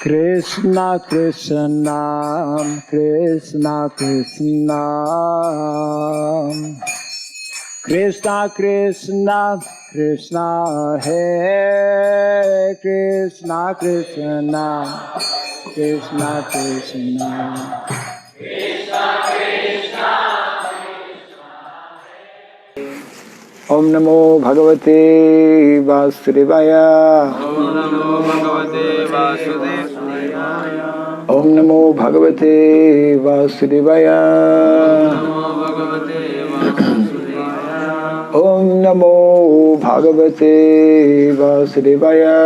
Krishna Krishna Krishna Krishna Krishna Krishna Krishna Hare Krishna Krishna Krishna Krishna Krishna Krishna Om Namo Bhagavate Vasudevaya Om Namo Bhagavate Vasudevaya. Om Namo Bhagavate Vasudevaya Om Namo Bhagavate Vasudevaya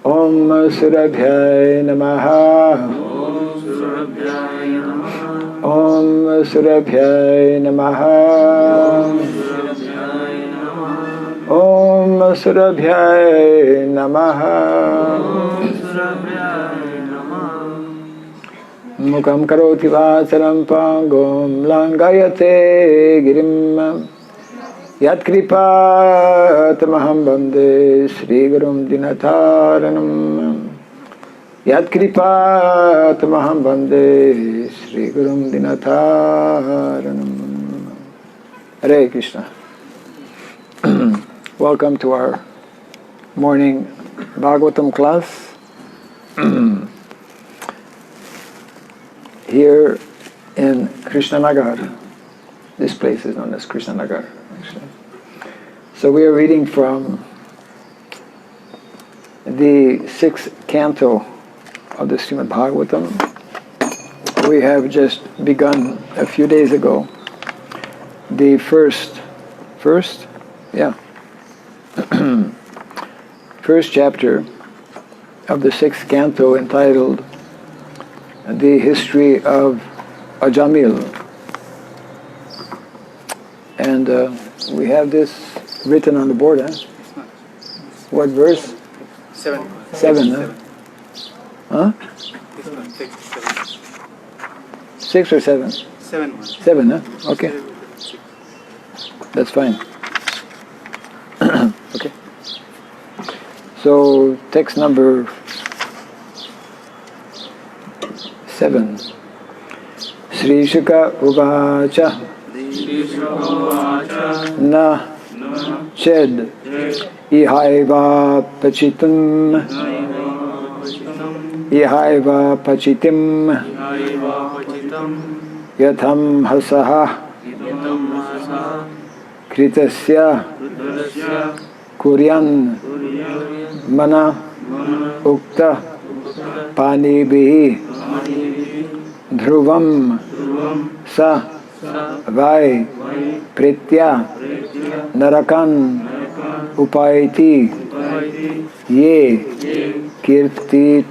Om Surabhyay Namaha Om Surabhyay Namaha Om Surabhyay Namaha Mukam karoti vasaram pangom langayate girim Yat kripa tamaham bande Sri Gurum Dinataranam Yat kripa tamaham bande Sri Gurum Dinataranam. Hare Krishna. Welcome to our morning Bhagavatam class. Here in Krishnanagar. This place is known as Krishnanagar, actually. So we are reading from the 6th canto of the Srimad Bhagavatam. We have just begun a few days ago the first chapter of the 6th canto, entitled The History of Ajamil. And we have this written on the board, huh? What verse? 7. 7, huh? Huh? 6 or 7? 7. 7, huh? Okay. That's fine. Okay. So, text number 7. Sri Shuka Uvacha Na Ched Ihaiva Pachitam Ihaiva Pachitim Yatham Hasaha Kritasya Kuryan Mana Ukta Panibhi Dhruvam Sa Vai Pritya Narakan Upaiti Ye Kirtita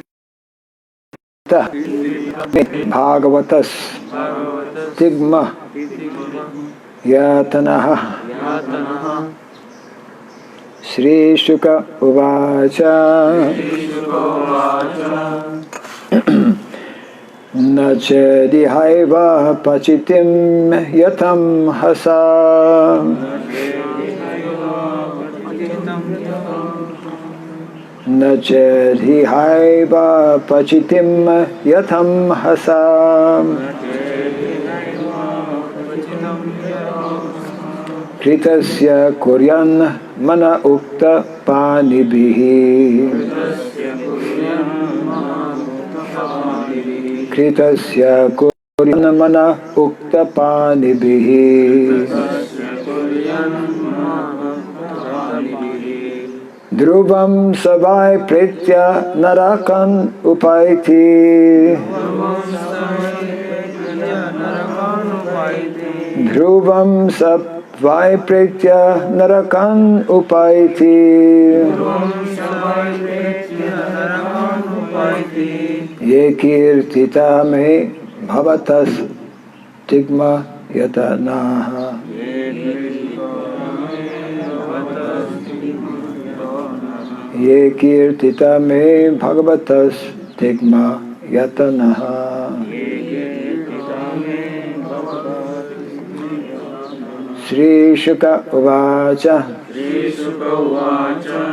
Bhagavatas Tigma Yatanaha Sri Shuka Uvacha Nachedihaiva Pachitim Yatam Hasa Nachedihaiva Pachitim Yatam Hasa Kritasya Kuryan Mana Ukta Panibhi Kritasya Kuryan Mana Ukta Panibhi Dhruvam Savai Pritya Narakan Upaiti Dhruvam Savai Pritya Narakan Upaiti Ye Kirtita Me Bhavatas Tigma Yatanaha Ye Kirtita Me Bhagavatas Tigma Yatanaha Shri Shuka Uvacha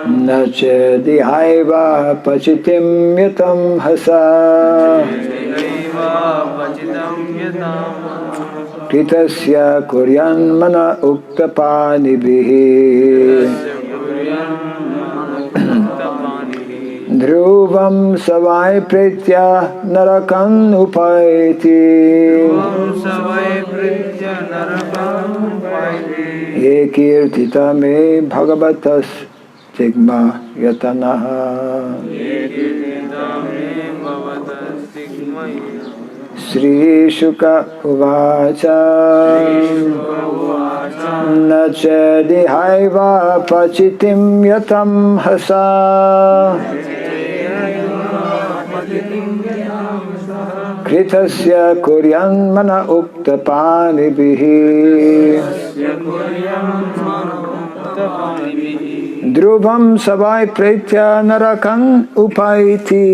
Na chedihaiva pachitim yatam hasa Kritasya kuryan mana uktapanibihi Dhruvam savai pretya narakan upaiti Ekirtita me bhagavatas stigma yatanaha Sri Shuka Uvacha Na chedihaiva pachitim yatam hasa Kritasya kuryan mana uktapanibihi Dhruvam savai pretya narakan upaiti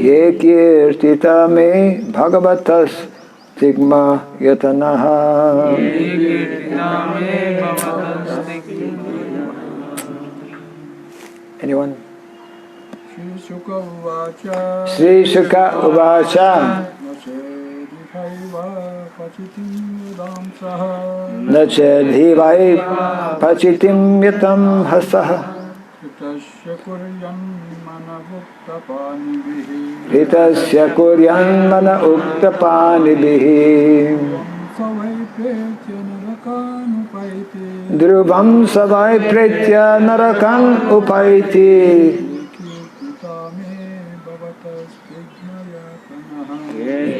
Ye kirtita me bhagavatas stigma yatanaha Anyone? Sri Shuka Uvacha Na chedhivai pachitim yatam hasaha Ritasya kuryan mana uktapanibihi Dhruvam savai pretya narakan upaiti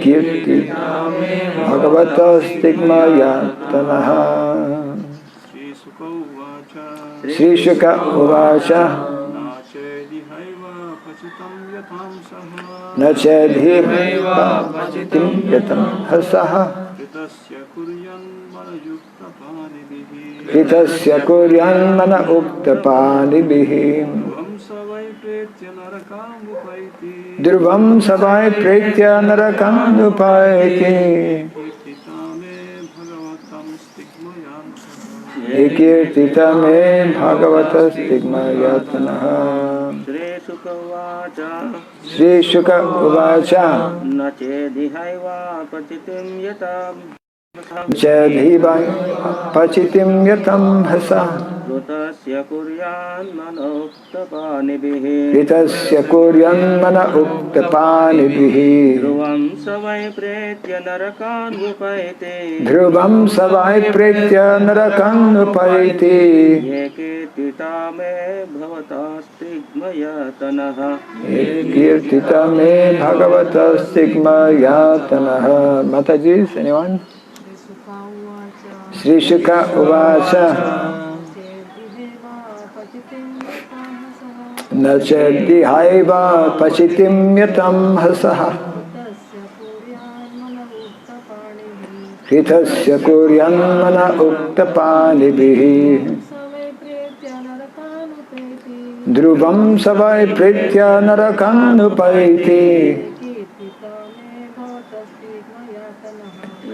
Kirti bhagavata stigma yatanaha Sri Shuka Uvacha Na chedhivaiva pachitim yatam hasaha Kritasya kuryan mana uktapanibihi Dhruvam savai pretya narakan upaiti Ekirtita me bhagavata stigma yatanaha Sri Shuka Uvacha Na chedhivai pachitim yatam hasa Ritasya kuryan mana uktapanibihi Dhruvam savai pretya narakan upaiti Ekirtita me bhagavata stigma yatanaha Mataji's, anyone? Sri Shuka Uvacha Na chedihaiva pachitim yatam hasaha Kritasya kuryan mana uktapanibihi Dhruvam savai pretya narakan upaiti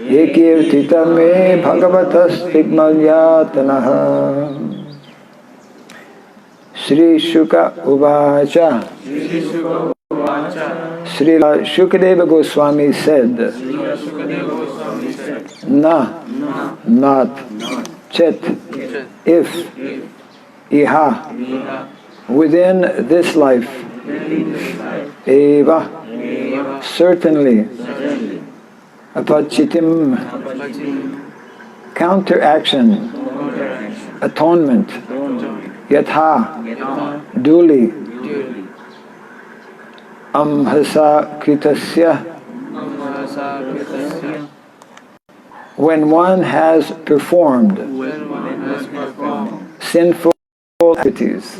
Ekirtita me bhagavata stigma yatanaha Sri Shuka Uvacha Sri Shukadeva Goswami said Na, not, Chet, if, Iha, within this life, Eva, certainly, Apachitim, counteraction, atonement, Yatha, duly, Amhasa Kritasya, when one has performed sinful activities,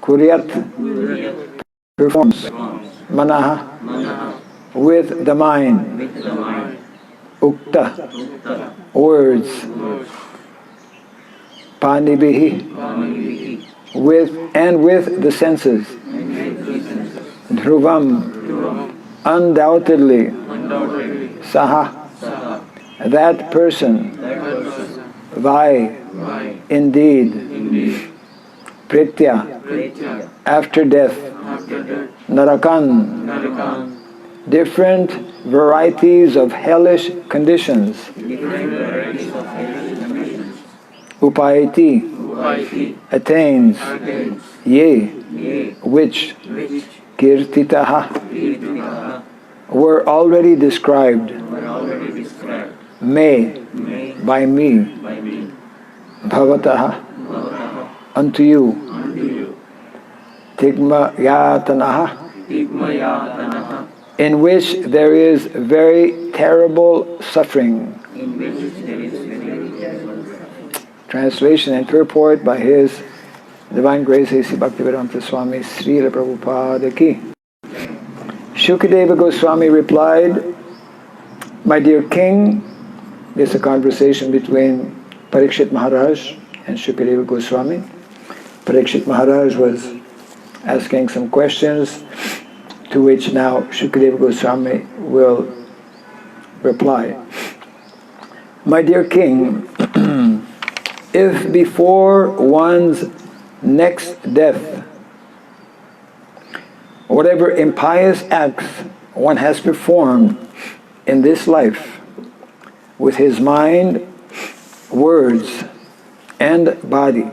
Kuryat, performs, Manaha, with the mind, Ukta, words, Panibihi, with the senses, Dhruvam, undoubtedly, undoubtedly, saha, saha, that person, that person, vai, vai, indeed, indeed, pritya, pritya, after death, after death, narakan, narakan, different varieties of hellish conditions, different varieties of hellish conditions, upayati, upayati, attains, attains, ye, ye, which, which, kirtitaha, kirtitaha, were already described, were already described, may, may, by me, by me, bhavataha, bhavataha, unto you, unto you, tigma yatanaha, tigmayatanaha, in which there is very terrible suffering. in which there is very terrible suffering. Translation and purport by His Divine Grace A.C. Bhaktivedanta Swami Srila Prabhupada Ki. Shukadeva Goswami replied, my dear king, this is a conversation between Parikshit Maharaj and Shukadeva Goswami. Parikshit Maharaj was asking some questions to which now Shukadeva Goswami will reply. My dear king, if before one's next death, whatever impious acts one has performed in this life with his mind, words, and body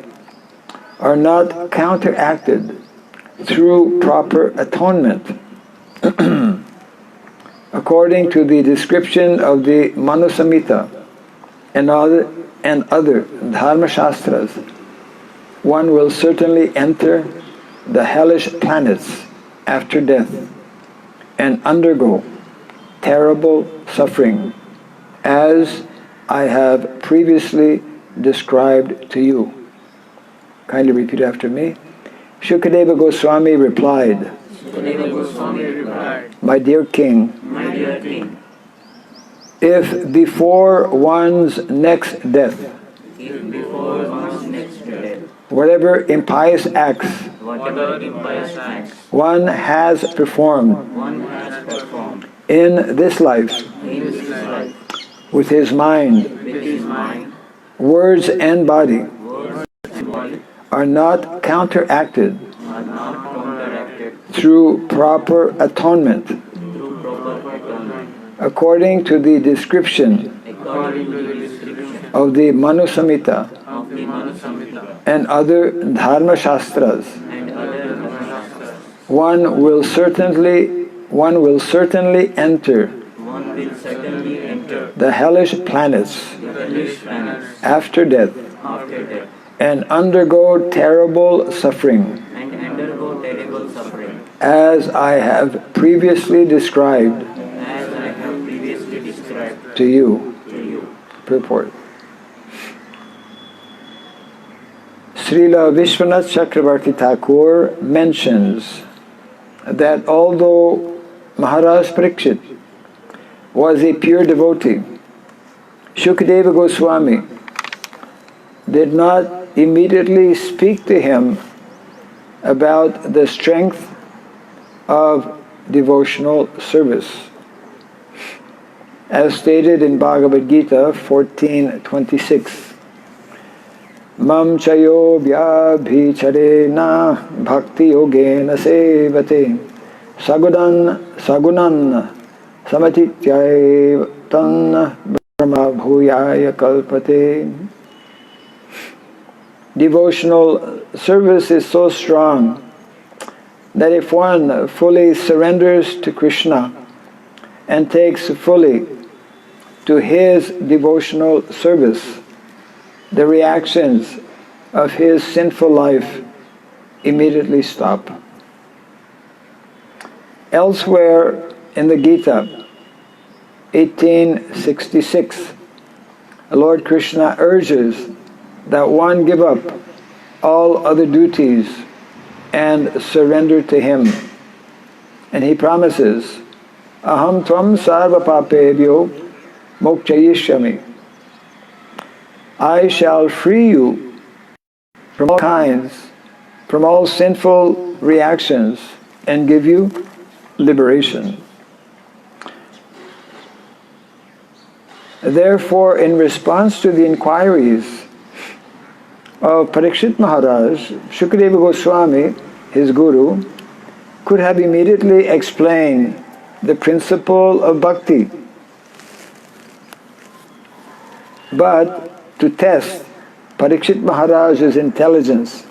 are not counteracted through proper atonement, according to the description of the Manu Samhita and other Dharma Shastras, one will certainly enter the hellish planets after death and undergo terrible suffering, as I have previously described to you. Kindly repeat after me. Shukadeva Goswami replied, Shukadeva Goswami replied, my dear king, my dear king, if before one's next death, if before one's next death, whatever impious acts whatever impious acts one has performed one has performed in this life in this life with his mind, with his mind, words, and body words, and body are not counteracted are not counteracted through proper atonement, through proper atonement, according to the description according to the description of the Manu Samhita of the Manu Samhita and other Dharma Shastras, and other Dharmashastras, one will certainly enter one will certainly enter the hellish planets the hellish planets after death after death and undergo terrible suffering, and undergo terrible suffering, as I have previously described as I have previously described to you. to you. Purport. Srila Vishwanath Chakravarti Thakur mentions that although Maharaj Parikshit was a pure devotee, Shukadeva Goswami did not immediately speak to him about the strength of devotional service. As stated in Bhagavad Gita 14:26, Mam chayo vyabhicharena bhakti yogena sevate sagunan samatityaiva tan brahma bhuyaya kalpate. Devotional service is so strong that if one fully surrenders to Krishna and takes fully to his devotional service, the reactions of his sinful life immediately stop. Elsewhere in the Gita, 1866, Lord Krishna urges that one give up all other duties and surrender to him. And he promises, Aham tvam sarva papebhyo mokchayishyami. I shall free you from all kinds, from all sinful reactions, and give you liberation. Therefore, in response to the inquiries of Parikshit Maharaj, Shukadeva Goswami, his guru, could have immediately explained the principle of bhakti. But to test Parikshit Maharaj's intelligence,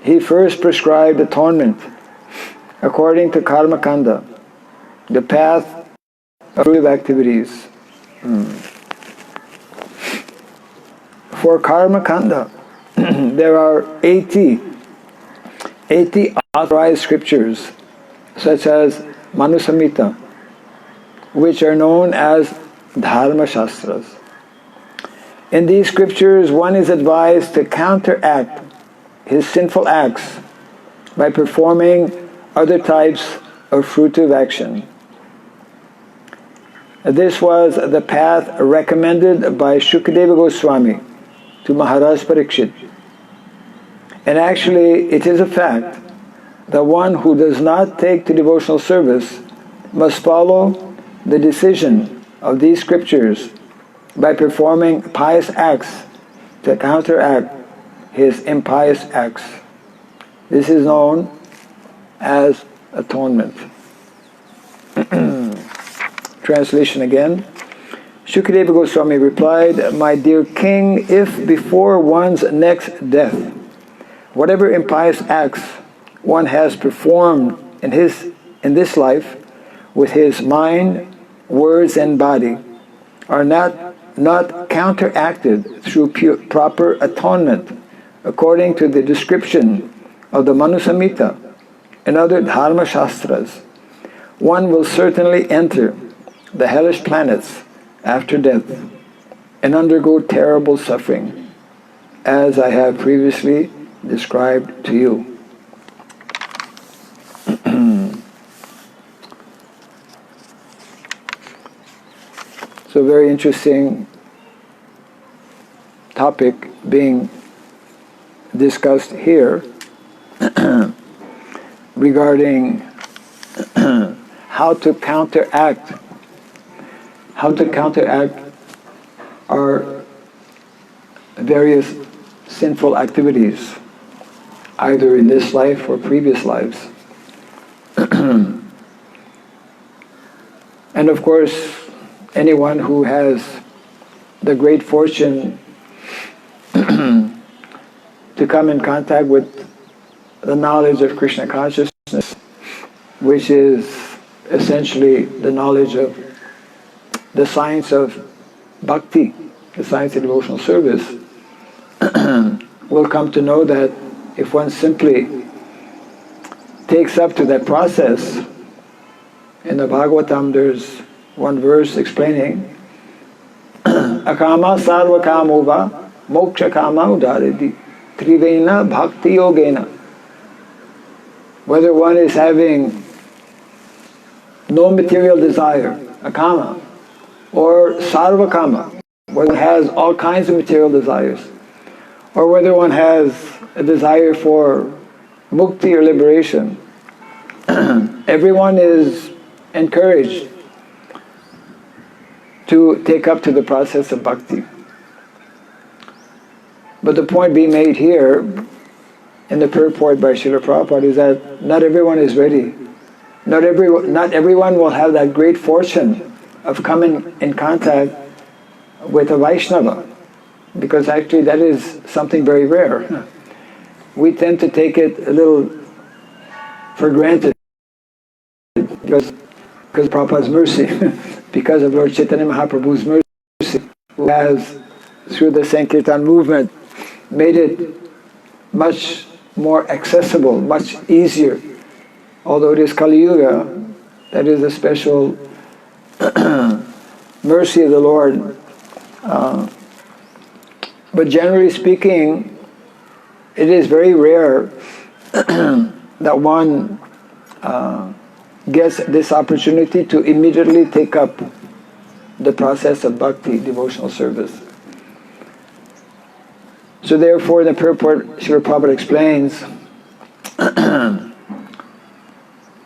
he first prescribed atonement according to Karma Kanda, the path of fruitive activities. For Karma Kanda, there are 80 authorized scriptures, such as Manu Samhita, which are known as Dharma Shastras. In these scriptures, one is advised to counteract his sinful acts by performing other types of fruitive action. This was the path recommended by Shukadeva Goswami to Maharaj Parikshit. And actually, it is a fact that one who does not take to devotional service must follow the decision of these scriptures by performing pious acts to counteract his impious acts. This is known as atonement. Translation again. Shukadeva Goswami replied, "My dear king, if before one's next death, whatever impious acts one has performed in this life with his mind, words, and body are not counteracted through proper atonement according to the description of the Manu Samhita and other Dharma Shastras, one will certainly enter the hellish planets after death and undergo terrible suffering, as I have previously described to you." So very interesting topic being discussed here regarding how to counteract our various sinful activities, either in this life or previous lives. And of course, anyone who has the great fortune to come in contact with the knowledge of Krishna consciousness, which is essentially the knowledge of the science of bhakti, the science of devotional service, will come to know that if one simply takes up to that process, in the Bhagavatam there's one verse explaining akama sarva kamova moksha kama udariti trivena bhakti yogena. Whether one is having no material desire, akama, or sarva kama, whether one has all kinds of material desires, or whether one has a desire for mukti or liberation, everyone is encouraged to take up to the process of bhakti. But the point being made here in the purport by Srila Prabhupada is that not everyone is ready. Not everyone will have that great fortune of coming in contact with a Vaishnava, because actually that is something very rare. We tend to take it a little for granted because of Prabhupada's mercy, because of Lord Chaitanya Mahaprabhu's mercy, who has, through the Sankirtan movement, made it much more accessible, much easier. Although it is Kali Yuga, that is a special mercy of the Lord. But generally speaking, it is very rare that one gets this opportunity to immediately take up the process of bhakti, devotional service. So therefore, in the purport, Srila Prabhupada explains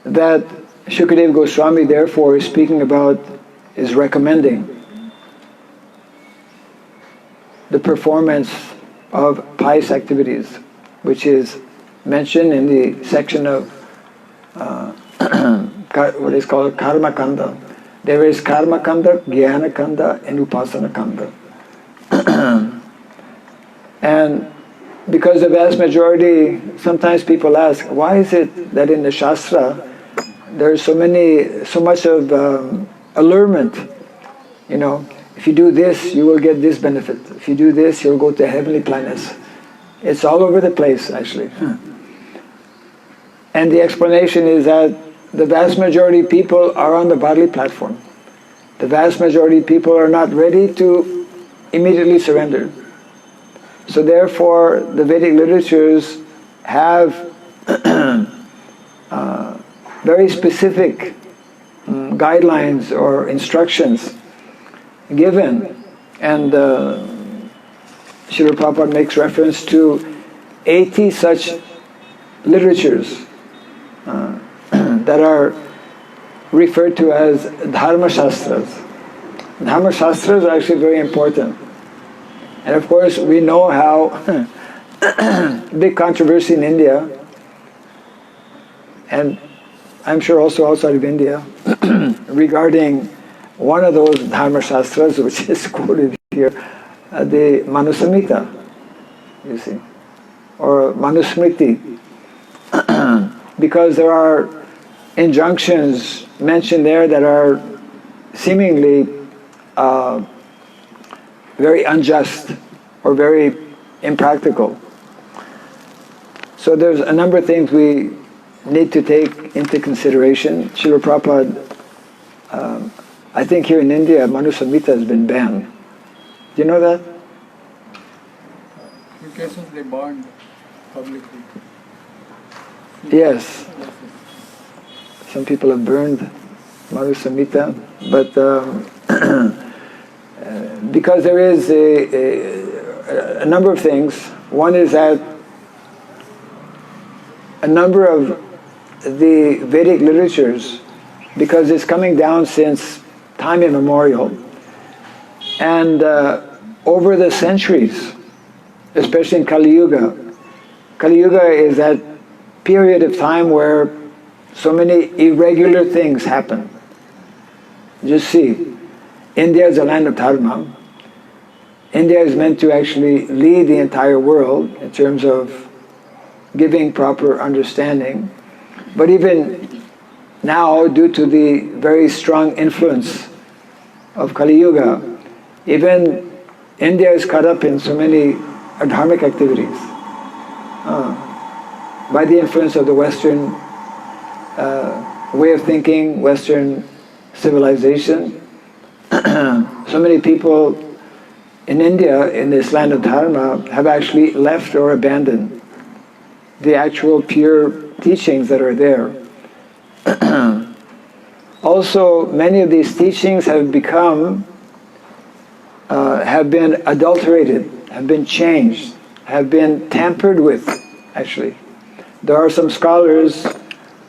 that Shukadeva Goswami therefore is speaking about, is recommending the performance of pious activities, which is mentioned in the section of what is called Karma Kanda. There is Karma Kanda, Jnana Kanda, and Upasana Kanda. And because the vast majority, sometimes people ask, why is it that in the Shastra there's so much of allurement? You know, if you do this, you will get this benefit. If you do this, you'll go to heavenly planets. It's all over the place, actually. And the explanation is that the vast majority of people are on the bodily platform. The vast majority of people are not ready to immediately surrender. So therefore, the Vedic literatures have very specific guidelines or instructions given. And Srila Prabhupada makes reference to 80 such literatures that are referred to as Dharma Shastras. Dharma Shastras are actually very important. And of course, we know how big controversy in India, and I'm sure also outside of India, regarding one of those Dharma Shastras, which is quoted here, the Manusamhita, you see, or Manusmriti, because there are injunctions mentioned there that are seemingly very unjust or very impractical. So there's a number of things we need to take into consideration. Srila Prabhupada, I think here in India, Manusamhita has been banned. Do you know that? In cases they burned publicly. Yes. Some people have burned Manusamhita, but because there is a number of things. One is that a number of the Vedic literatures, because it's coming down since time immemorial, and over the centuries, especially in Kali Yuga. Kali Yuga is that period of time where so many irregular things happen. Just see, India is a land of dharma. India is meant to actually lead the entire world in terms of giving proper understanding. But even now, due to the very strong influence of Kali Yuga, even India is caught up in so many dharmic activities by the influence of the Western way of thinking, Western civilization. So many people in India, in this land of dharma, have actually left or abandoned the actual pure teachings that are there. Also, many of these teachings have become, have been adulterated, have been changed, have been tampered with, actually. There are some scholars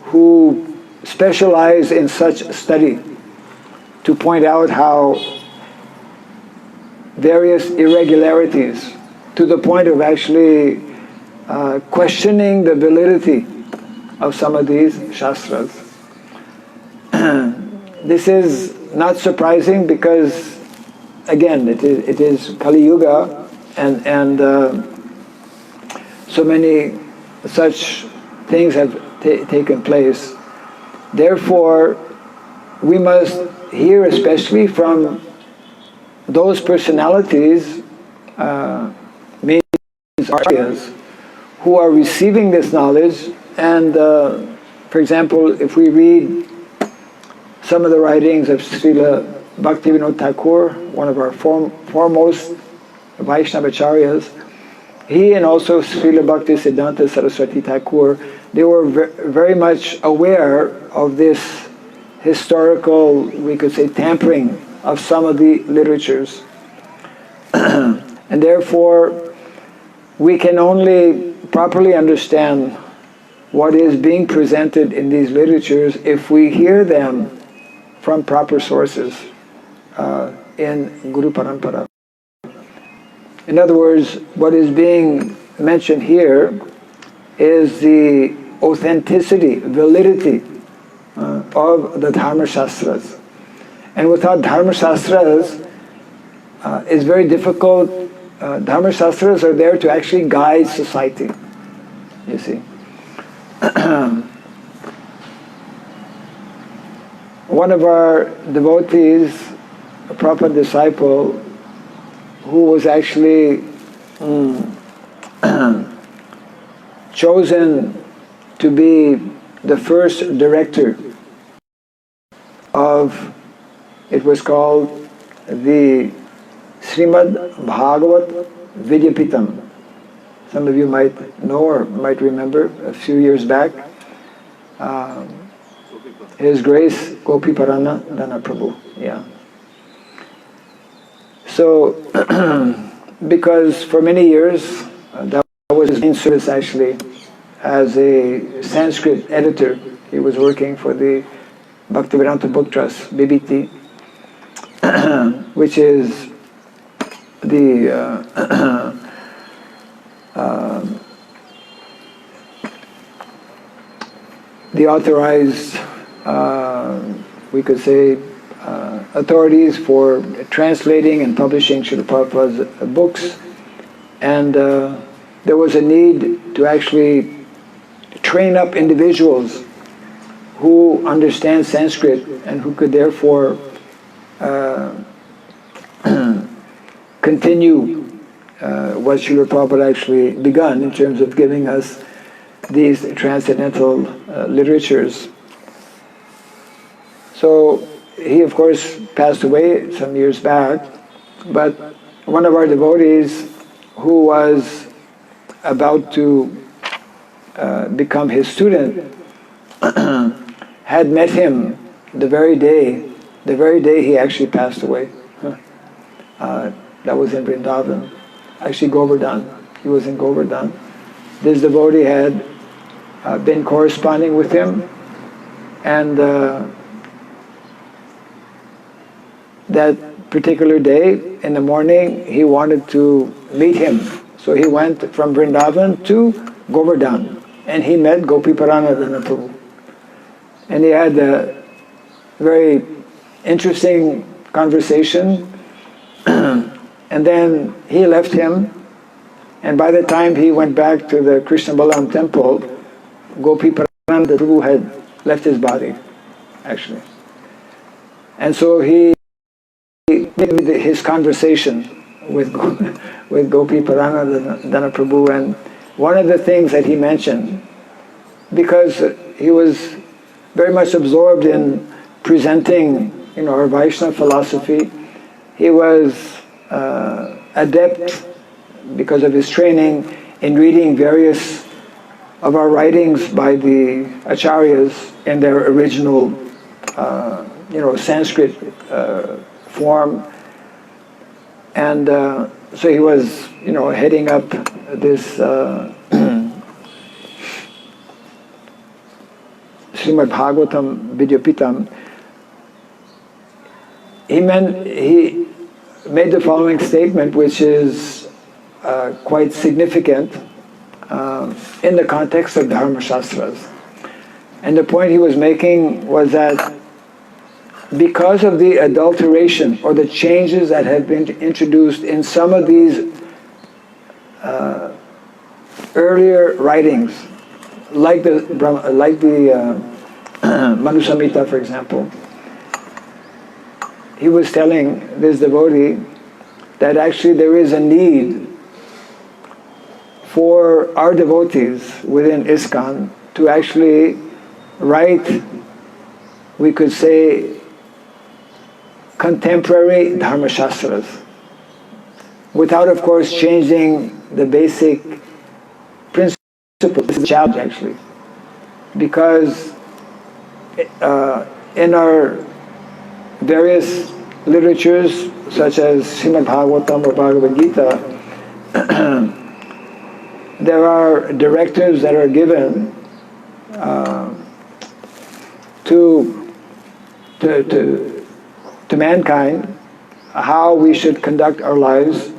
who specialize in such study to point out how various irregularities, to the point of actually questioning the validity of some of these shastras. This is not surprising because, again, it is Kali Yuga, and so many such things have taken place. Therefore, we must hear especially from those personalities, means acharyas, who are receiving this knowledge. And for example, if we read some of the writings of Srila Bhaktivinoda Thakur, one of our foremost Vaishnavacharyas, he and also Srila Bhakti Siddhanta Saraswati Thakur, they were very much aware of this historical, we could say, tampering of some of the literatures. And therefore, we can only properly understand what is being presented in these literatures if we hear them from proper sources in Guru Parampara. In other words, what is being mentioned here is the authenticity, validity of the Dharma Shastras. And without Dharma Shastras, it's very difficult. Dharma Shastras are there to actually guide society, you see. One of our devotees, a Prabhupada disciple, who was actually chosen to be the first director of, it was called the Srimad Bhagavat Vidyapitam. Some of you might know or might remember a few years back. His Grace Gopi Parana Dana Prabhu. Yeah. So, because for many years, that was his main service actually, as a Sanskrit editor. He was working for the Bhaktivedanta Book Trust, BBT, which is the the authorized, we could say, authorities for translating and publishing Srila Prabhupada's books. And there was a need to actually train up individuals who understand Sanskrit and who could therefore continue what Srila Prabhupada actually begun in terms of giving us these transcendental literatures. So he, of course, passed away some years back, but one of our devotees who was about to become his student had met him the very day he actually passed away. That was in Vrindavan, actually Govardhan. He was in Govardhan. This devotee had been corresponding with him, and that particular day in the morning he wanted to meet him. So he went from Vrindavan to Govardhan, and he met Gopi Paranadhana Prabhu. And he had a very interesting conversation, and then he left him, and by the time he went back to the Krishna Balam temple, Gopi Paranadhana Prabhu had left his body, actually. And so he did his conversation with Gopi Paranadhana Prabhu, and one of the things that he mentioned, because he was very much absorbed in presenting, our Vaishnava philosophy, he was adept, because of his training, in reading various of our writings by the acharyas in their original, Sanskrit form. And so he was, heading up this Srimad Bhagavatam Vidyapitam. He made the following statement, which is quite significant in the context of Dharma Shastras. And the point he was making was that because of the adulteration or the changes that had been introduced in some of these earlier writings, like the Manu Samhita, for example, he was telling this devotee that actually there is a need for our devotees within ISKCON to actually write, we could say, contemporary Dharma Shastras, without, of course, changing the basic principles. This is a challenge, actually, because in our various literatures, such as Srimad Bhagavatam or Bhagavad Gita, there are directives that are given to mankind, how we should conduct our lives,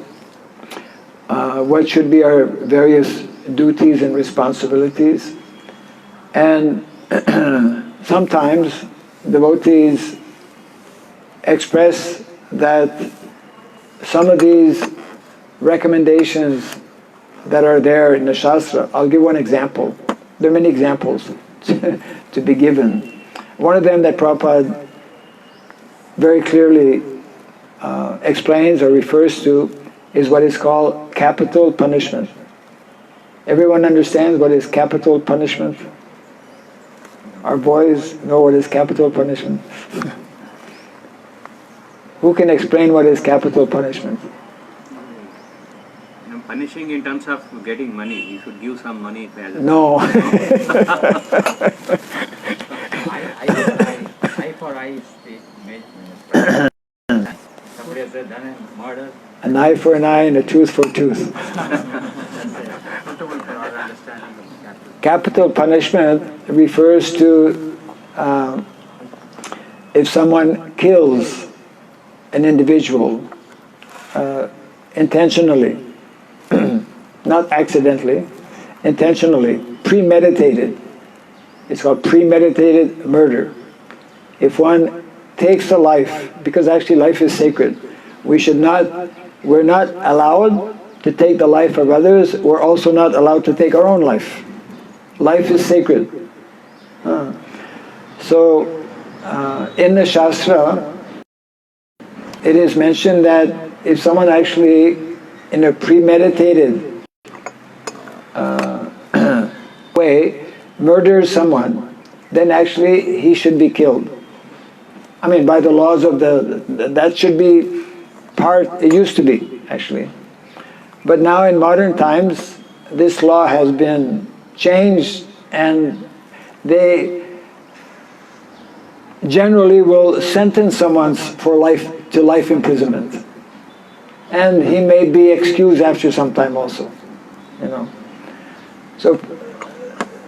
what should be our various duties and responsibilities. And sometimes devotees express that some of these recommendations that are there in the Shastra, I'll give one example. There are many examples to be given. One of them that Prabhupada very clearly explains or refers to is what is called capital punishment. Everyone understands what is capital punishment? Our boys know what is capital punishment? Who can explain what is capital punishment? Punishing in terms of getting money. You should give some money. No. Eye for eye is the somebody has done a murder. An eye for an eye and a tooth for a tooth. Capital punishment refers to if someone kills an individual intentionally, not accidentally, intentionally, premeditated. It's called premeditated murder. If one takes a life, because actually life is sacred, we're not allowed to take the life of others, we're also not allowed to take our own life. Life is sacred. So in the Shastra, it is mentioned that if someone actually in a premeditated way murders someone, then actually he should be killed. I mean, by the laws of that should be it used to be actually. But now in modern times, this law has been changed and they generally will sentence someone for life imprisonment. And he may be excused after some time also, you know. So,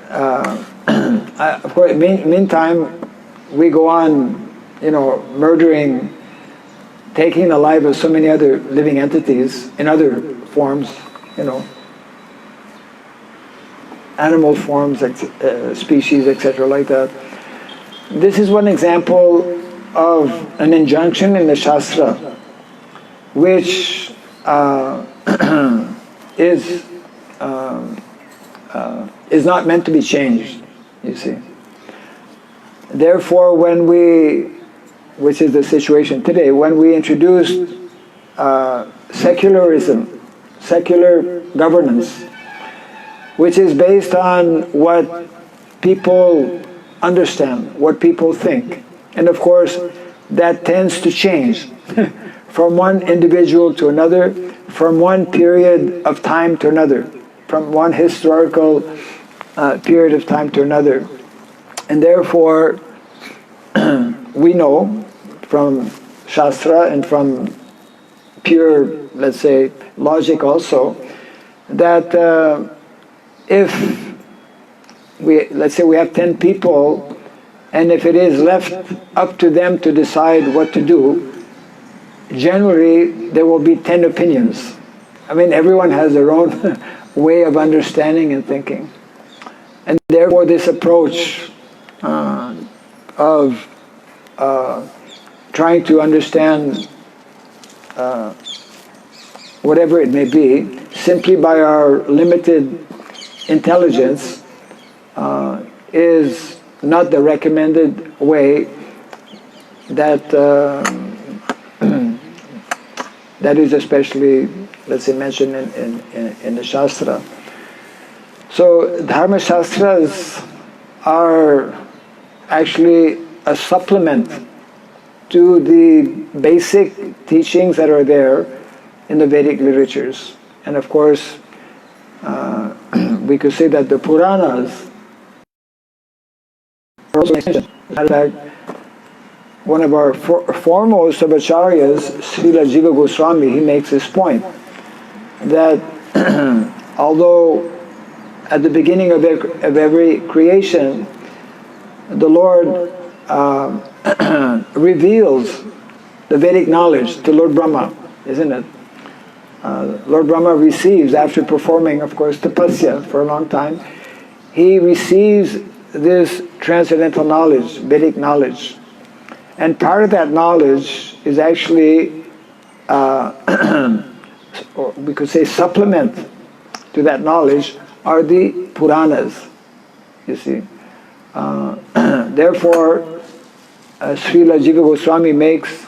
of course, meantime, we go on, you know, murdering, taking the life of so many other living entities in other forms, you know, animal forms, species, etc., like that. This is one example of an injunction in the Shastra, which is not meant to be changed, you see. Therefore, which is the situation today, when we introduce secularism, secular governance, which is based on what people understand, what people think, and of course, that tends to change from one individual to another, from one period of time to another, from one historical period of time to another. And therefore, we know from Shastra and from pure, let's say, logic also, that let's say we have 10 people, and if it is left up to them to decide what to do, generally there will be 10 opinions. I mean, everyone has their own way of understanding and thinking. And therefore this approach of trying to understand whatever it may be, simply by our limited intelligence, is not the recommended way that that is especially, let's say, mentioned in the Shastra. So Dharma Shastras are actually a supplement to the basic teachings that are there in the Vedic literatures. And of course, we could say that the Puranas are also an extension. In fact, one of our foremost of acharyas, Srila Jiva Goswami, he makes this point, that although at the beginning of every creation, the Lord reveals the Vedic knowledge to Lord Brahma, isn't it? Lord Brahma receives, after performing, of course, tapasya for a long time, he receives this transcendental knowledge, Vedic knowledge. And part of that knowledge is actually, or we could say supplement to that knowledge, are the Puranas, you see. Therefore, Srila Jiva Goswami makes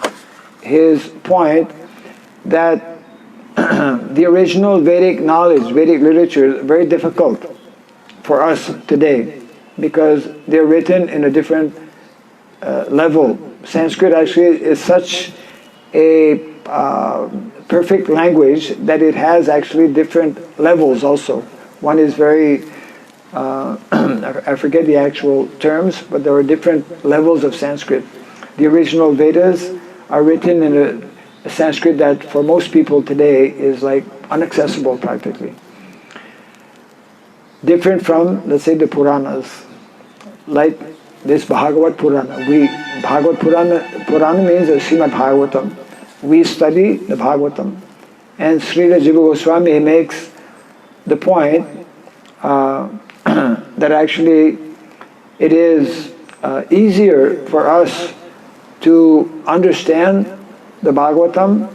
his point that the original Vedic knowledge, Vedic literature, is very difficult for us today because they're written in a different level. Sanskrit actually is such a perfect language that it has actually different levels also. One is very, I forget the actual terms, but there are different levels of Sanskrit. The original Vedas are written in a Sanskrit that for most people today is like inaccessible practically. Different from, let's say, the Puranas, like this Bhagavad Purana. Bhagavad Purana means the Srimad Bhagavatam. We study the Bhagavatam. And Srila Jiva Goswami makes the point that actually it is easier for us to understand the Bhagavatam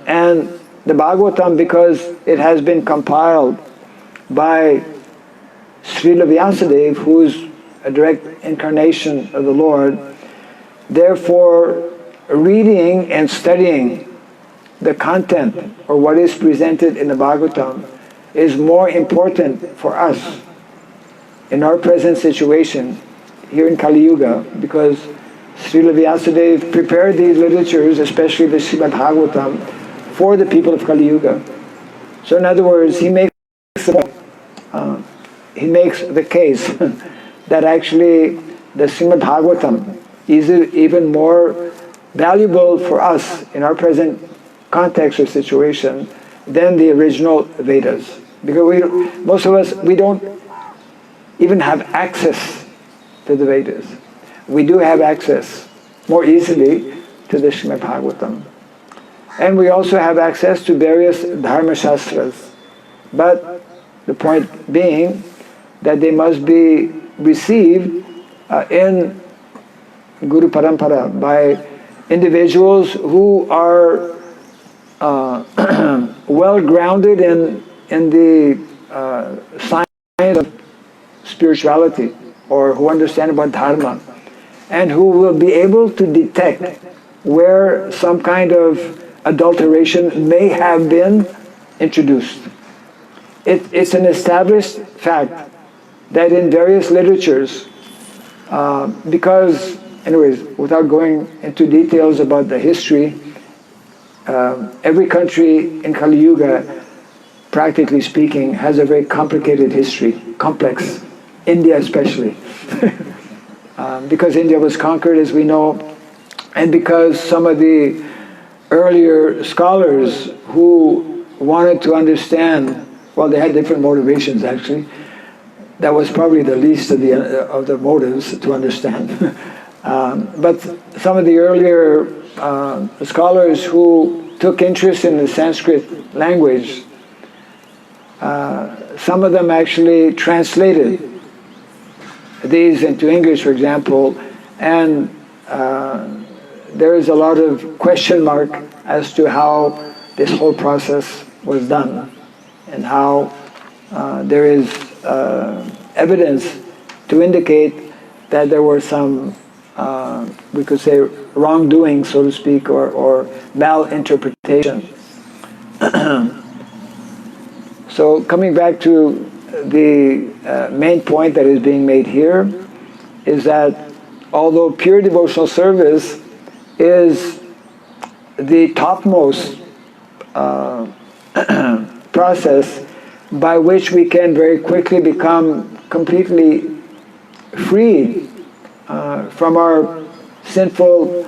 and the Bhagavatam because it has been compiled by Srila Vyasadeva, who is a direct incarnation of the Lord. Therefore, reading and studying the content or what is presented in the Bhagavatam is more important for us in our present situation here in Kali Yuga, because Srila Vyasadeva prepared these literatures, especially the Srimad Bhagavatam, for the people of Kali Yuga. So in other words, he makes the case that actually the Srimad Bhagavatam is even more valuable for us in our present context or situation than the original Vedas. Because most of us, we don't even have access to the Vedas. We do have access more easily to the Srimad Bhagavatam. And we also have access to various Dharma Shastras. But the point being that they must be received in Guru Parampara by individuals who are well grounded in the science of spirituality, or who understand about Dharma, and who will be able to detect where some kind of adulteration may have been introduced. It's an established fact that in various literatures, because, anyways, without going into details about the history, every country in Kali Yuga, practically speaking, has a very complicated history, complex, India especially. Because India was conquered, as we know, and because some of the earlier scholars who wanted to understand, well, they had different motivations actually. That was probably the least of the motives to understand. But some of the earlier scholars who took interest in the Sanskrit language, some of them actually translated these into English, for example, and there is a lot of question mark as to how this whole process was done, and how there is evidence to indicate that there were some, we could say, wrongdoing, so to speak, or malinterpretation. So coming back to the main point that is being made here is that although pure devotional service is the topmost process by which we can very quickly become completely freed from our sinful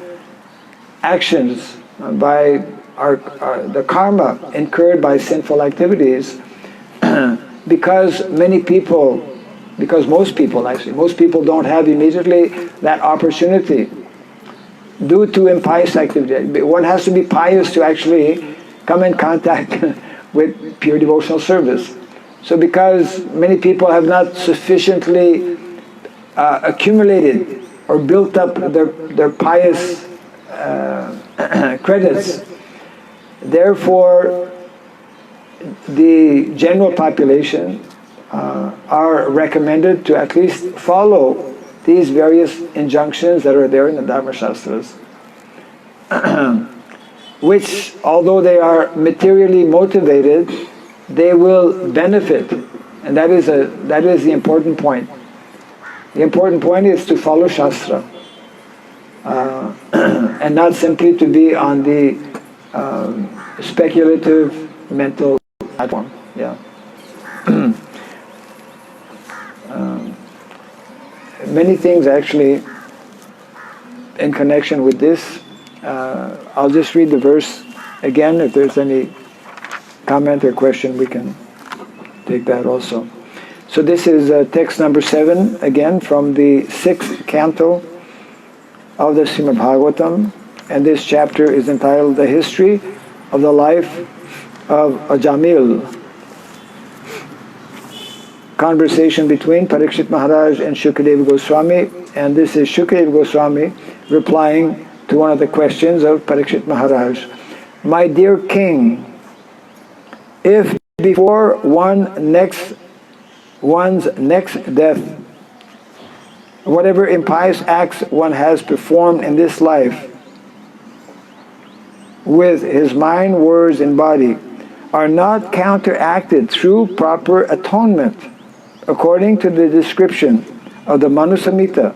actions, by the karma incurred by sinful activities, because most people don't have immediately that opportunity due to impious activity. One has to be pious to actually come in contact with pure devotional service. So because many people have not sufficiently accumulated or built up their pious credits, therefore the general population are recommended to at least follow these various injunctions that are there in the Dharma Shastras, which, although they are materially motivated, they will benefit, and that is the important point. The important point is to follow Shastra, and not simply to be on the speculative mental platform. Yeah. Many things actually in connection with this. I'll just read the verse again. If there's any comment or question, we can take that also. So this is text number 7, again from the 6th canto of the Srimad Bhagavatam, and this chapter is entitled The History of the Life of Ajamil. Conversation between Parikshit Maharaj and Shukadeva Goswami, and this is Shukadeva Goswami replying to one of the questions of Parikshit Maharaj. My dear king, if before one's next death, whatever impious acts one has performed in this life, with his mind, words, and body, are not counteracted through proper atonement, according to the description of the Manu Samhita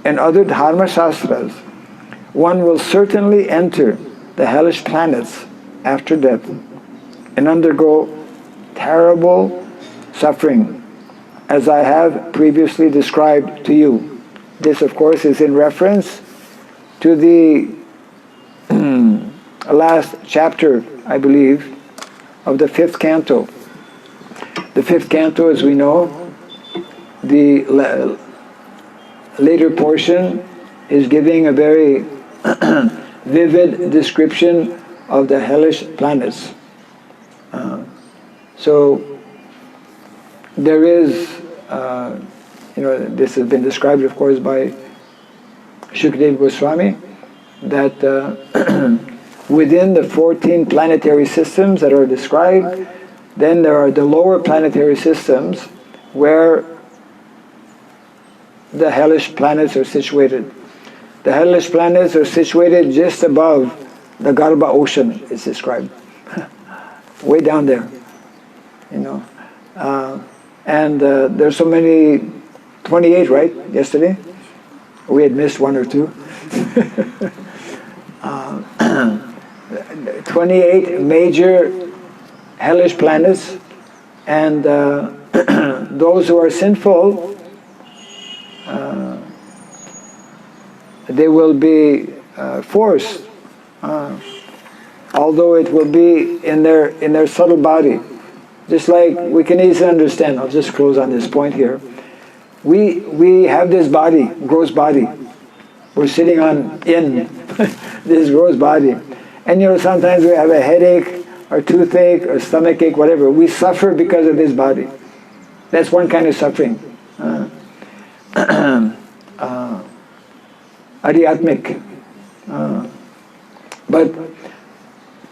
and other Dharma Shastras, one will certainly enter the hellish planets after death and undergo terrible suffering, as I have previously described to you. This, of course, is in reference to the last chapter, I believe, of the 5th canto. The 5th canto, as we know, the later portion is giving a very vivid description of the hellish planets. So there is, this has been described, of course, by Shukadeva Goswami, that within the 14 planetary systems that are described, then there are the lower planetary systems where the hellish planets are situated. The hellish planets are situated just above the Garbha ocean, it's described. Way down there, and there's so many, 28, right, yesterday? We had missed 1 or 2. 28 major hellish planets, and those who are sinful, they will be forced, although it will be in their subtle body. Just like we can easily understand, I'll just close on this point here. We have this body, gross body. We're sitting in this gross body. And sometimes we have a headache, or toothache, or stomachache, whatever. We suffer because of this body. That's one kind of suffering. Adhyatmic. But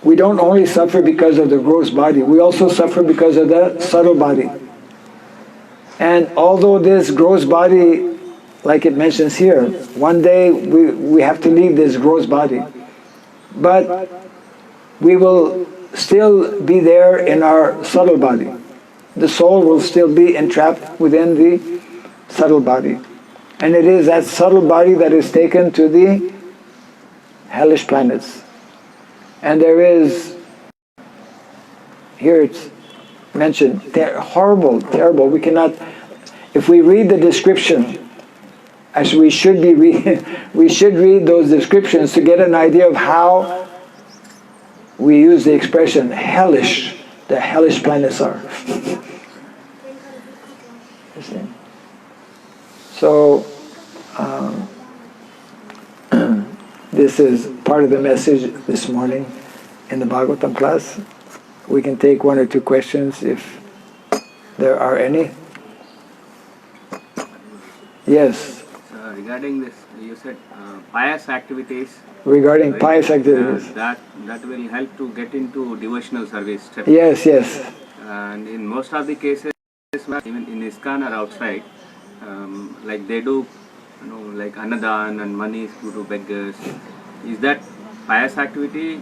we don't only suffer because of the gross body, we also suffer because of the subtle body. And although this gross body, like it mentions here, one day we have to leave this gross body, but we will still be there in our subtle body. The soul will still be entrapped within the subtle body. And it is that subtle body that is taken to the hellish planets. And there is, here it's mentioned, horrible, terrible. We cannot, if we read the description, as we should be reading, we should read those descriptions to get an idea of how we use the expression hellish, the hellish planets are. So, this is part of the message this morning. in the Bhagavatam class. We can take one or two questions if there are any. Yes. Regarding this, you said pious activities. Regarding Right? pious activities. That will help to get into devotional service. Step. Yes, yes. And in most of the cases, even in ISKCON or outside, like they do, like annadan and money to beggars. Is that pious activity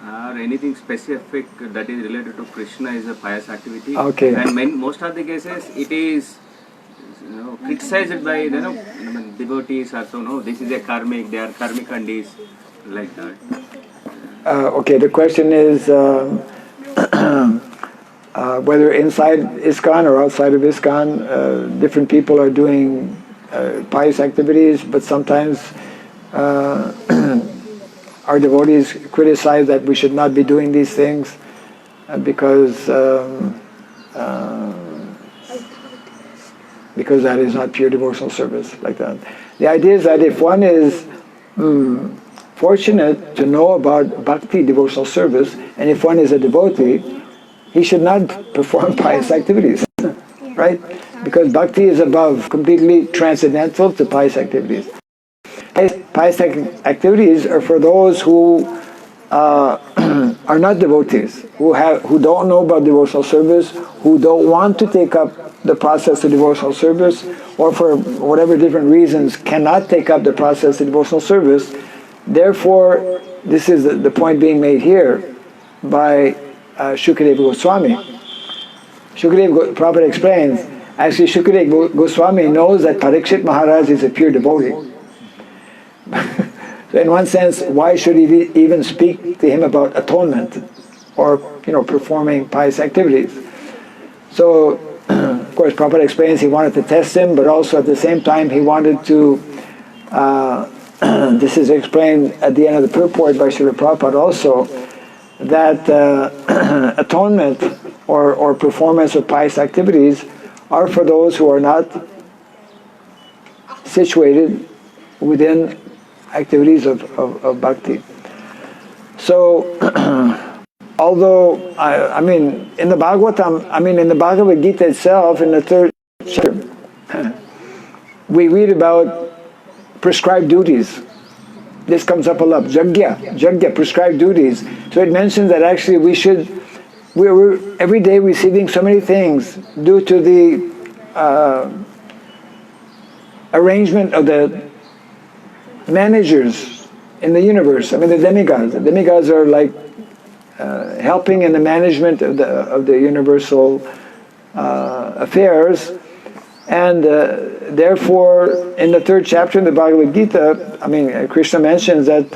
or anything specific that is related to Krishna is a pious activity? Okay. And most of the cases, it is criticized by devotees also. No, this is a karmic. They are karmic undies, like that. Okay, the question is whether inside ISKCON or outside of ISKCON, different people are doing pious activities, but sometimes our devotees criticize that we should not be doing these things because that is not pure devotional service, like that. The idea is that if one is fortunate to know about bhakti, devotional service, and if one is a devotee, he should not perform pious activities, right? Because bhakti is above, completely transcendental to pious activities. Pious activities are for those who are not devotees, who don't know about devotional service, who don't want to take up the process of devotional service, or for whatever different reasons cannot take up the process of devotional service. Therefore, this is the point being made here by Shukadeva Goswami. Prabhupada explains, actually Shukadeva Goswami knows that Parikshit Maharaj is a pure devotee. So in one sense, why should he even speak to him about atonement or performing pious activities? So, of course, Prabhupada explains he wanted to test him, but also at the same time he wanted to, this is explained at the end of the purport by Srila Prabhupada also, that atonement or performance of pious activities are for those who are not situated within activities of bhakti. So, although, in the Bhagavatam, in the Bhagavad Gita itself, in the 3rd chapter, we read about prescribed duties. This comes up a lot. Jagya, prescribed duties. So it mentions that actually we're every day receiving so many things due to the arrangement of the managers in the universe. The demigods. The demigods are like helping in the management of the universal affairs, and therefore, in the 3rd chapter in the Bhagavad Gita, Krishna mentions that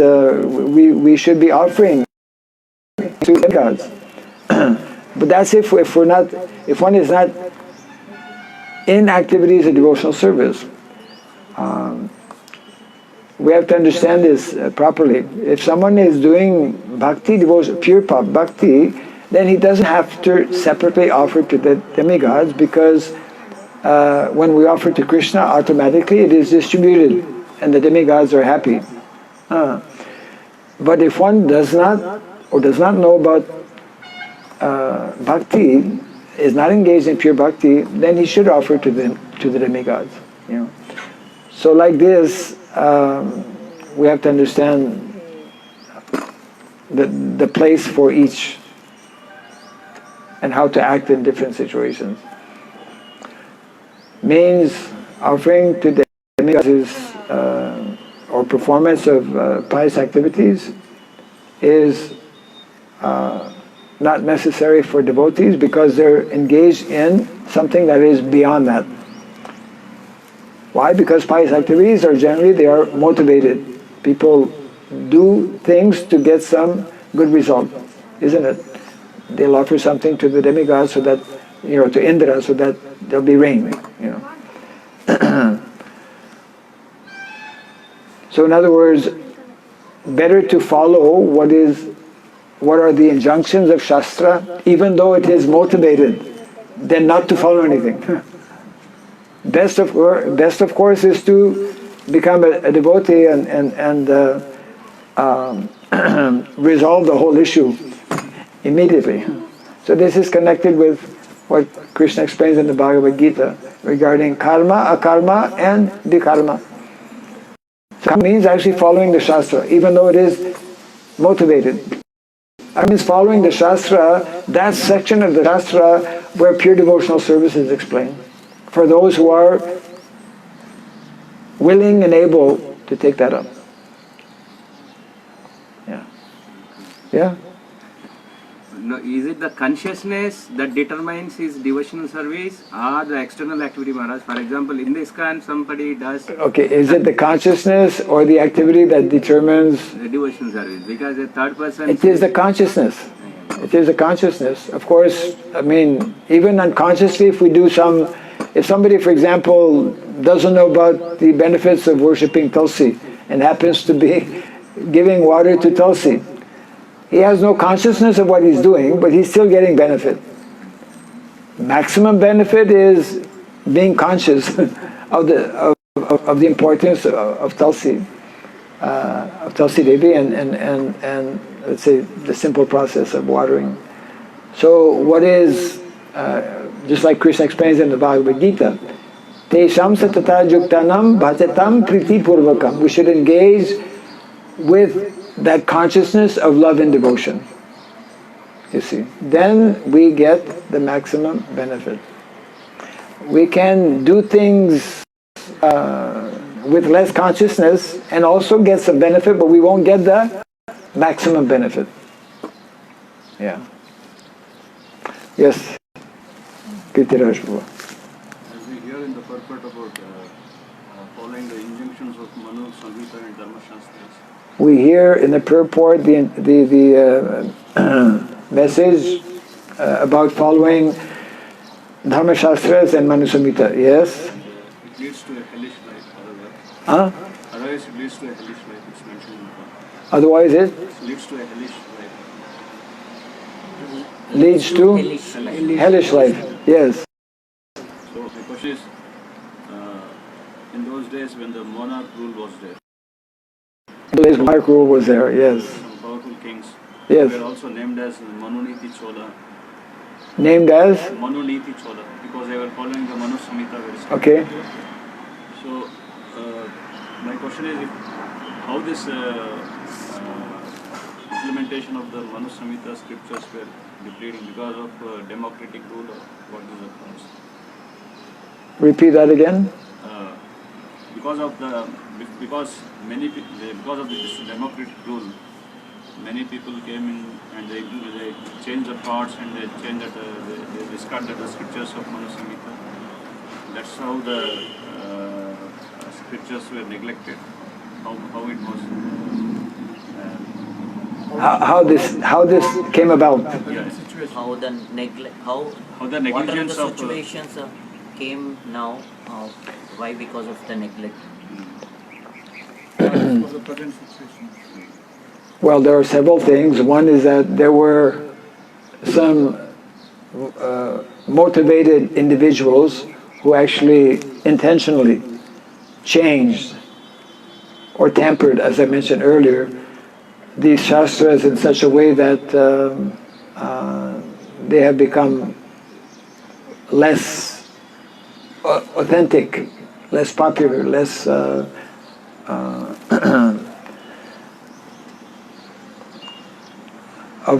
we should be offering to demigods. But that's if one is not in activities of devotional service. We have to understand this properly. If someone is doing bhakti, devotion, pure bhakti, then he doesn't have to separately offer to the demigods, because when we offer to Krishna, automatically it is distributed and the demigods are happy. But if one does not know about bhakti, is not engaged in pure bhakti, then he should offer to the demigods. So like this, we have to understand the place for each and how to act in different situations. Means offering to demigods is, or performance of pious activities is not necessary for devotees, because they're engaged in something that is beyond that. Why? Because pious activities are they are motivated. People do things to get some good result, isn't it? They'll offer something to the demigods so that, to Indra, so that there'll be rain, So in other words, better to follow what are the injunctions of Shastra, even though it is motivated, than not to follow anything. Best of course is to become a devotee and resolve the whole issue immediately. So this is connected with what Krishna explains in the Bhagavad Gita regarding karma, akarma, and vikarma. So it means actually following the Shastra, even though it is motivated. It means following the Shastra, that section of the Shastra where pure devotional service is explained. For those who are willing and able to take that up. Yeah. Yeah? No, is it the consciousness that determines his devotional service or the external activity, Maharaj? For example, in the ISKCON, somebody does Okay, is it the consciousness or the activity that determines? the devotional service? Because a third person... It is the consciousness. It is the consciousness. Of course, I mean, even unconsciously, if we do some... If somebody, for example, doesn't know about the benefits of worshipping Tulsi and happens to be giving water to Tulsi, he has no consciousness of what he's doing, but he's still getting benefit. Maximum benefit is being conscious of the importance of Tulsi Devi and let's say the simple process of watering. So what is, just like Krishna explains in the Bhagavad Gita, Tesham satata yuktanam bhajatam priti purvakam. We should engage with that consciousness of love and devotion. You see, then we get the maximum benefit. We can do things with less consciousness and also get some benefit, but we won't get the maximum benefit. Yeah. Yes. Kirtiraj. As we hear in the purport about following the injunctions of Manu, Samhita and Dharma Shastras, We hear in the purport the message about following Dharma Shastras and Manu Samhita. Yes? it leads to a hellish life, otherwise. Huh? Otherwise it leads to a hellish life, it's mentioned in the Quran. Otherwise it It leads to a hellish life. leads to hellish life. Yes. So the question is, in those days when the monarch rule was there, The monarch rule was there. Yes. some powerful kings Yes. were also named as Manuniti Chola. Named as? Manuniti Chola, because they were following the Manu Samhita very strictly. Okay. So, my question is how this implementation of the Manu Samhita scriptures were depleting because of democratic rule, or what is the cause? Repeat that again. Because of this democratic rule, many people came in and they changed the thoughts and they changed that they discarded the scriptures of Manu Samhita. That's how the scriptures were neglected. How it was. How this came about? How the How the what are the negligence of situations came now? Why? Because of the neglect. for the present situation. Well, there are several things. One is that there were some motivated individuals who actually intentionally changed or tampered, as I mentioned earlier, these shastras in such a way that they have become less authentic, less popular, less of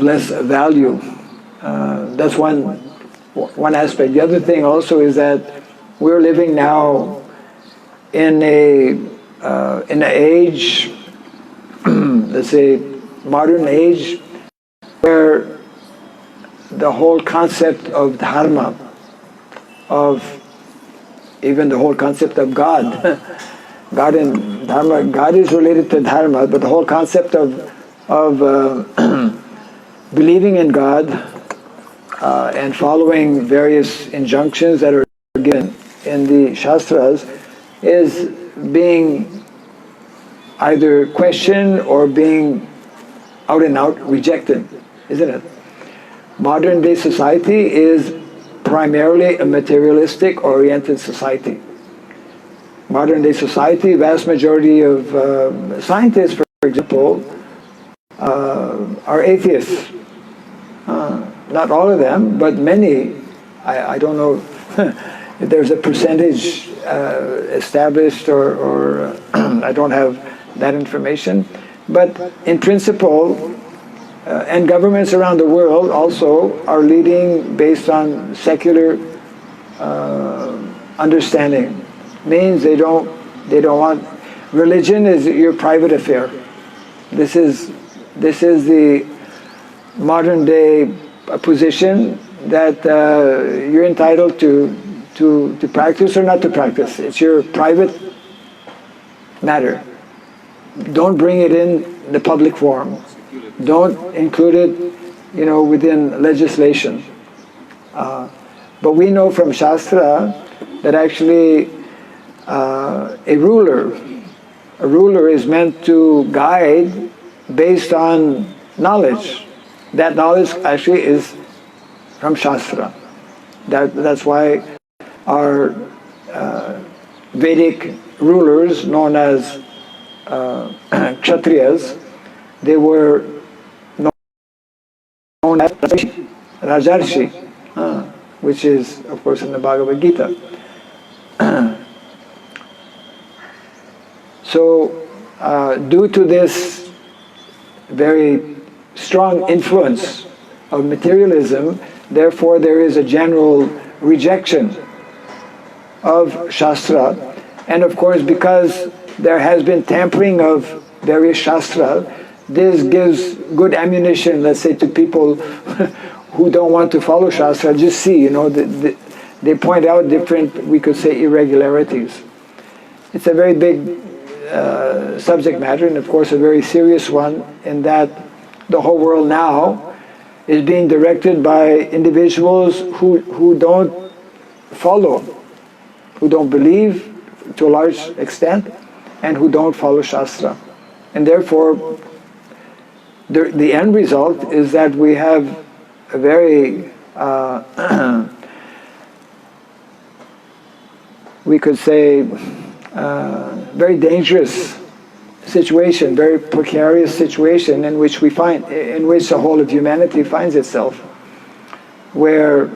less value. That's one aspect. The other thing also is that we're living now in an age, let's say modern age, where the whole concept of dharma, of even the whole concept of God, God and dharma, God is related to dharma, but the whole concept of believing in God and following various injunctions that are given in the Shastras is being either questioned or being out and out rejected, isn't it? Modern day society is primarily a materialistic oriented society. Modern day society, vast majority of scientists, for example, are atheists. Not all of them, but many. I don't know if there's a percentage established or I don't have that information. But in principle, and governments around the world also are leading based on secular understanding. Means they don't want religion is your private affair. This is the modern day position that you're entitled to practice or not to practice. It's your private matter. Don't bring it in the public forum. Don't include it, within legislation. But we know from Shastra that actually a ruler is meant to guide based on knowledge. That knowledge actually is from Shastra. That's why our Vedic rulers, known as Kshatriyas, they were known as Rajarshi, which is, of course, in the Bhagavad Gita. So, due to this very strong influence of materialism, therefore there is a general rejection of Shastra. And of course, because there has been tampering of various Shastra, this gives good ammunition, let's say, to people who don't want to follow Shastra. Just see, they point out different, we could say, irregularities. It's a very big subject matter, and of course a very serious one, in that the whole world now is being directed by individuals who don't follow, who don't believe to a large extent, and who don't follow Shastra. And therefore, the end result is that we have a very, we could say, very dangerous situation, very precarious situation in which the whole of humanity finds itself, where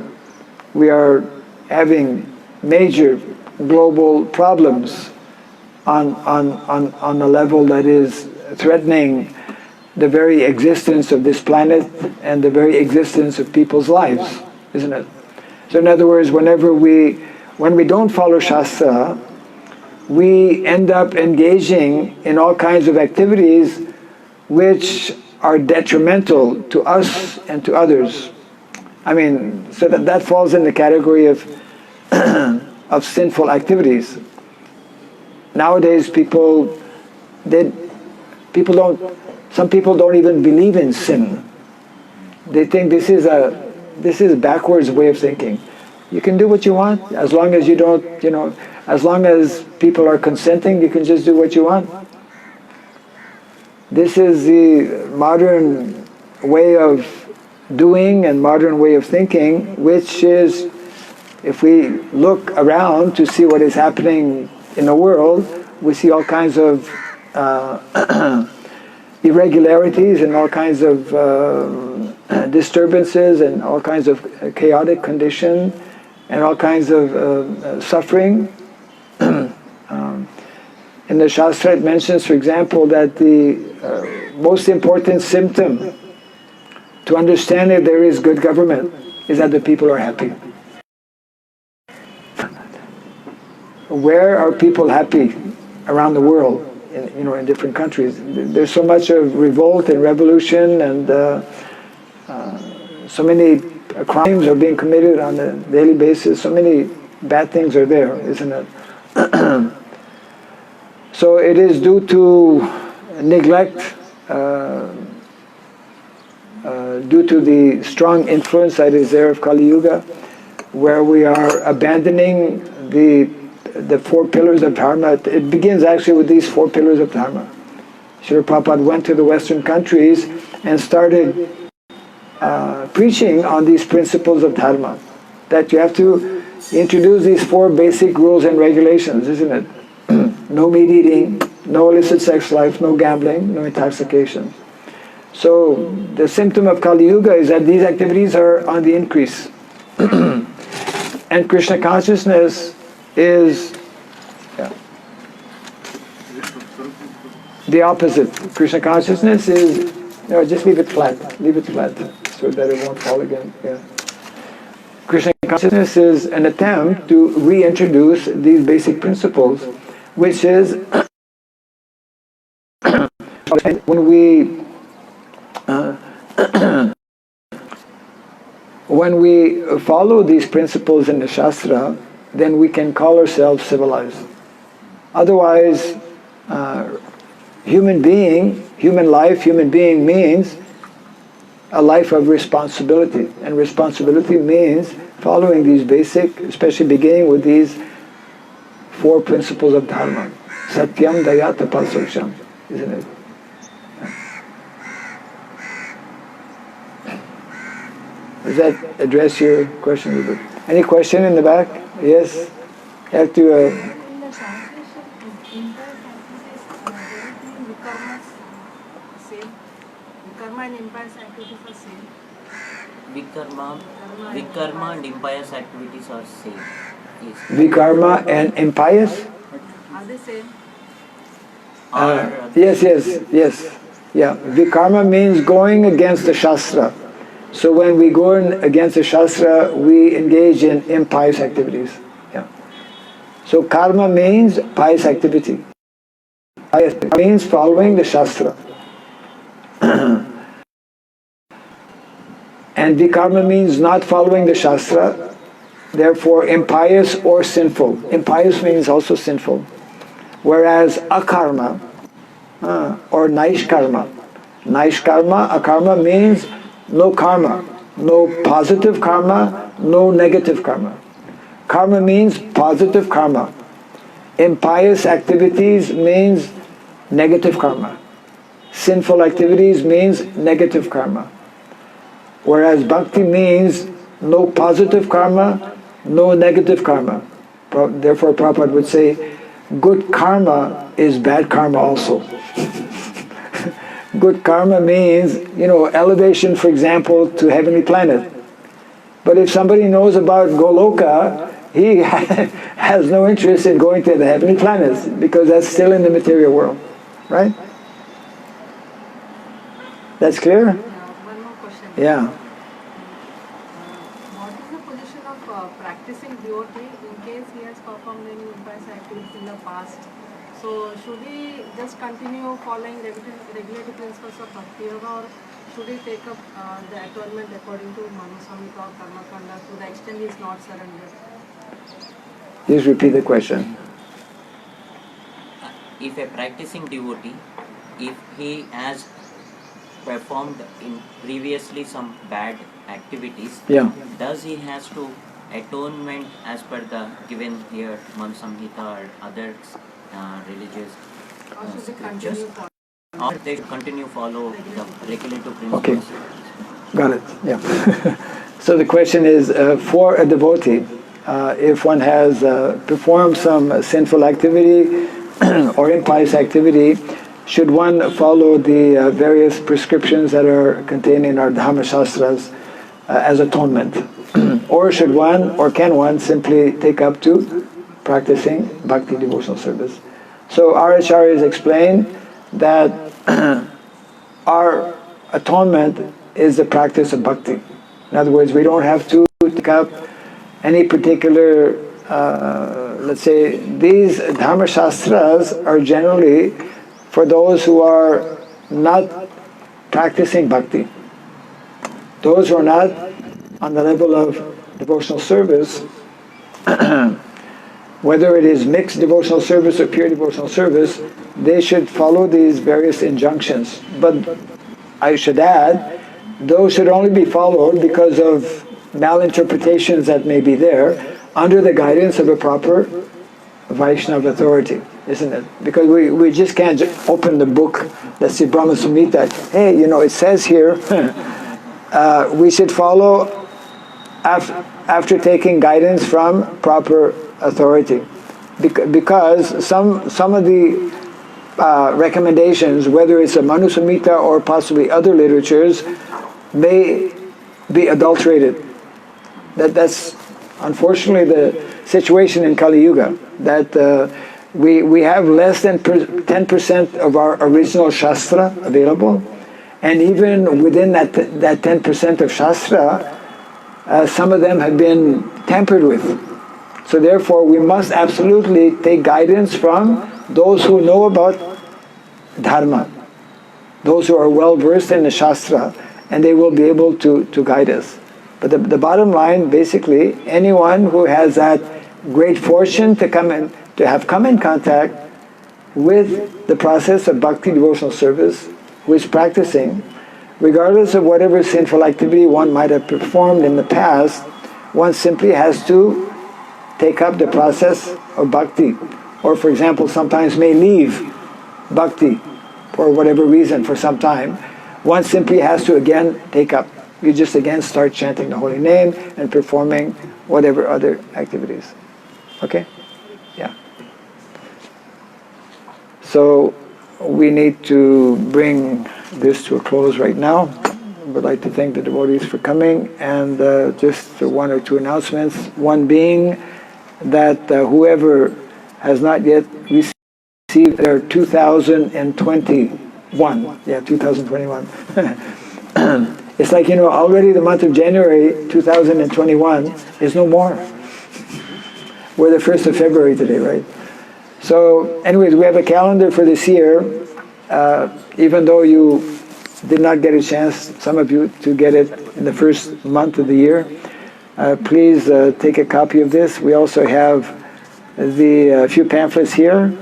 we are having major global problems on a level that is threatening the very existence of this planet and the very existence of people's lives, isn't it? So in other words, when we don't follow Shastra, we end up engaging in all kinds of activities which are detrimental to us and to others. I mean, so that falls in the category of of sinful activities. Nowadays, some people don't even believe in sin. They think this is backwards way of thinking. You can do what you want as long as you don't, as long as people are consenting, you can just do what you want. This is the modern way of doing and modern way of thinking, which is, if we look around to see what is happening in the world, we see all kinds of irregularities and all kinds of disturbances and all kinds of chaotic condition and all kinds of suffering. In the Shastra it mentions, for example, that the most important symptom to understand if there is good government is that the people are happy. Where are people happy around the world, in different countries? There's so much of revolt and revolution, and so many crimes are being committed on a daily basis. So many bad things are there, isn't it? So it is due to neglect, due to the strong influence that is there of Kali Yuga, where we are abandoning the 4 pillars of Dharma. It begins actually with these 4 pillars of Dharma. Srila Prabhupada went to the Western countries and started preaching on these principles of Dharma, that you have to introduce these 4 basic rules and regulations, isn't it? No meat eating, no illicit sex life, no gambling, no intoxication. So the symptom of Kali Yuga is that these activities are on the increase. And Krishna consciousness is the opposite. Krishna consciousness is, just leave it flat, so that it won't fall again. Yeah. Krishna consciousness is an attempt to reintroduce these basic principles, which is when we follow these principles in the Shastra, then we can call ourselves civilized. Otherwise, human being means a life of responsibility. And responsibility means following these basic, especially beginning with these 4 principles of Dharma. Satyam, Daya, Tapa, Shaucham, isn't it? Does that address your question a little bit? Any question in the back? Yes? You have to... In the translation, impaired activities, everything vikarmas same. Vikarma and impious activities are same. Vikarma and impious activities are same. Yes. Vikarma and impious? Are they same? Yes. Yeah. Vikarma means going against the Shastra. So when we go against the Shastra, we engage in impious activities. Yeah. So karma means pious activity. Pious means following the Shastra. And vikarma means not following the Shastra, therefore impious or sinful. Impious means also sinful. Whereas akarma or naishkarma. Akarma means no karma, no positive karma, no negative karma. Karma means positive karma. Impious activities means negative karma. Sinful activities means negative karma. Whereas bhakti means no positive karma, no negative karma. Therefore Prabhupada would say, good karma is bad karma also. Good karma means, elevation, for example, to heavenly planet. But if somebody knows about Goloka, he has no interest in going to the heavenly planets because that's still in the material world, right? That's clear? One more question. Yeah. What is the position of practicing devotee in case he has performed any impious activities in the past? So should he just continue following regulative principles of Bhakti Yoga, or should he take up the atonement according to Manu Samhita or Karma Kanda to the extent he is not surrendered? Please repeat the question. If a practicing devotee, if he has performed in previously some bad activities, does he has to atonement as per the given here Manu Samhita or other religious Or should he scriptures, continue following? or they should continue follow the regulative principles? Okay. Got it. Yeah. So the question is, for a devotee, if one has performed some sinful activity or impious activity, should one follow the various prescriptions that are contained in our Dhamma Shastras as atonement? Or should one, or can one, simply take up to practicing bhakti devotional service? So our acharyas explain that our atonement is the practice of bhakti. In other words, we don't have to take up any particular, let's say, these Dhamma Shastras are generally for those who are not practicing bhakti. Those who are not on the level of devotional service, whether it is mixed devotional service or pure devotional service, they should follow these various injunctions. But I should add, those should only be followed because of malinterpretations that may be there under the guidance of a proper Vaishnava authority, isn't it? Because we just can't open the book, let's see, Brahma Samhita, hey, it says here, we should follow after taking guidance from proper authority. Because some of the recommendations, whether it's a Manu Samhita or possibly other literatures, may be adulterated. That's unfortunately the situation in Kali Yuga, that we have less than 10% of our original Shastra available, and even within that 10% of Shastra, some of them have been tampered with. So therefore we must absolutely take guidance from those who know about Dharma, those who are well versed in the Shastra, and they will be able to guide us. But the bottom line, basically, anyone who has that great fortune to come in contact with the process of bhakti devotional service, who is practicing, regardless of whatever sinful activity one might have performed in the past, one simply has to take up the process of bhakti. Or for example, sometimes may leave bhakti for whatever reason for some time. One simply has to again take up. You just again start chanting the holy name and performing whatever other activities. Okay? Yeah. So we need to bring this to a close right now. I would like to thank the devotees for coming, and just one or two announcements. One being that whoever has not yet received their 2021, 2021. It's like, already the month of January 2021 is no more. We're the 1st of February today, right? So anyways, we have a calendar for this year. Even though you did not get a chance, some of you, to get it in the first month of the year, please take a copy of this. We also have the few pamphlets here.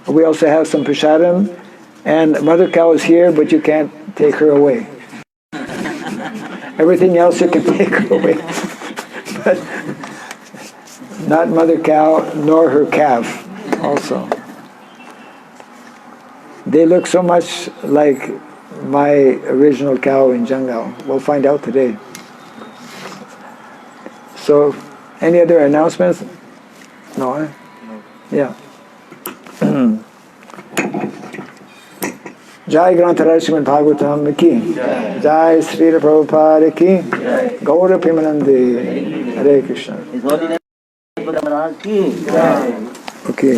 We also have some prasadam. And Mother Cow is here, but you can't take her away. Everything else you can take her away. But not Mother Cow, nor her calf also. They look so much like my original cow in Jungle. We'll find out today. So, any other announcements? No, eh? No. Yeah. Jai Grantaraj Srimad Bhagavatam ki, Jai Srila Prabhupada ki, Gaura Premanande, Hare Krishna. Okay.